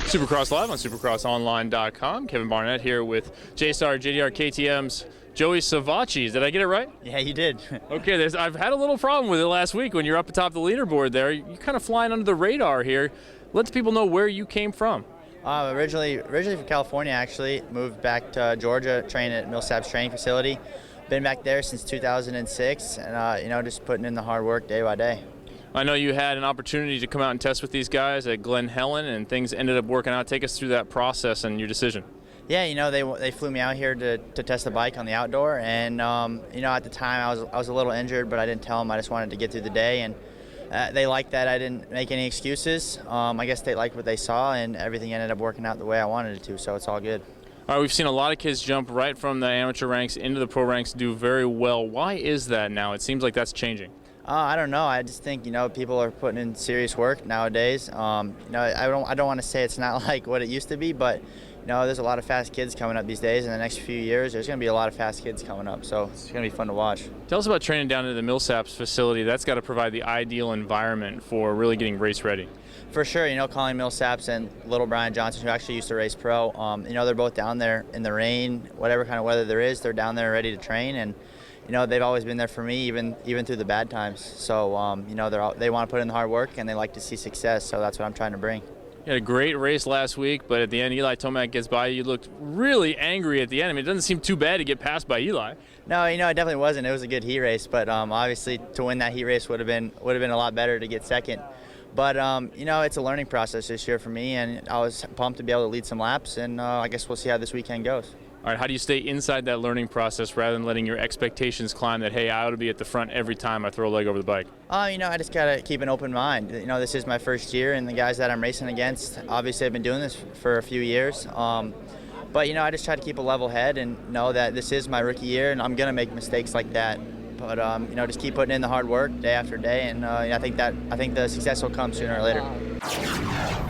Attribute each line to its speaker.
Speaker 1: Supercross Live on supercrossonline.com. Kevin Barnett here with JStar, JDR, KTM's Joey Savatgy. Did I get it right?
Speaker 2: Yeah, you did.
Speaker 1: Okay, I've had a little problem with it last week when you're up atop the leaderboard there. You're kind of flying under the radar here. Let the people know where you came from.
Speaker 2: Originally from California, actually. Moved back to Georgia, trained at Millsap's training facility. Been back there since 2006, and just putting in the hard work day by day.
Speaker 1: I know you had an opportunity to come out and test with these guys at Glen Helen, and things ended up working out. Take us through that process and your decision.
Speaker 2: Yeah, they flew me out here to test the bike on the outdoor, and at the time I was a little injured, but I didn't tell them. I just wanted to get through the day, and they liked that I didn't make any excuses. I guess they liked what they saw, and everything ended up working out the way I wanted it to, so it's all good.
Speaker 1: All right, we've seen a lot of kids jump right from the amateur ranks into the pro ranks, do very well. Why is that now? It seems like that's changing.
Speaker 2: I don't know. I just think people are putting in serious work nowadays. I don't want to say it's not like what it used to be, but there's a lot of fast kids coming up these days. In the next few years, there's going to be a lot of fast kids coming up, so it's going to be fun to watch.
Speaker 1: Tell us about training down at the Millsaps facility. That's got to provide the ideal environment for really getting race ready.
Speaker 2: For sure, Colin Millsaps and Little Brian Johnson, who actually used to race pro, they're both down there in the rain, whatever kind of weather there is, they're down there ready to train, and they've always been there for me, even through the bad times. So, they want to put in the hard work, and they like to see success, so that's what I'm trying to bring.
Speaker 1: You had a great race last week, but at the end, Eli Tomac gets by you. You looked really angry at the end. I mean, it doesn't seem too bad to get passed by Eli.
Speaker 2: No, it definitely wasn't. It was a good heat race, but obviously to win that heat race would have been a lot better to get second. But, it's a learning process this year for me, and I was pumped to be able to lead some laps, and I guess we'll see how this weekend goes.
Speaker 1: All right, how do you stay inside that learning process rather than letting your expectations climb that, hey, I ought to be at the front every time I throw a leg over the bike?
Speaker 2: I just got to keep an open mind. This is my first year, and the guys that I'm racing against, obviously I've been doing this for a few years. But, I just try to keep a level head and know that this is my rookie year, and I'm going to make mistakes like that. But, just keep putting in the hard work day after day, and I think the success will come sooner or later.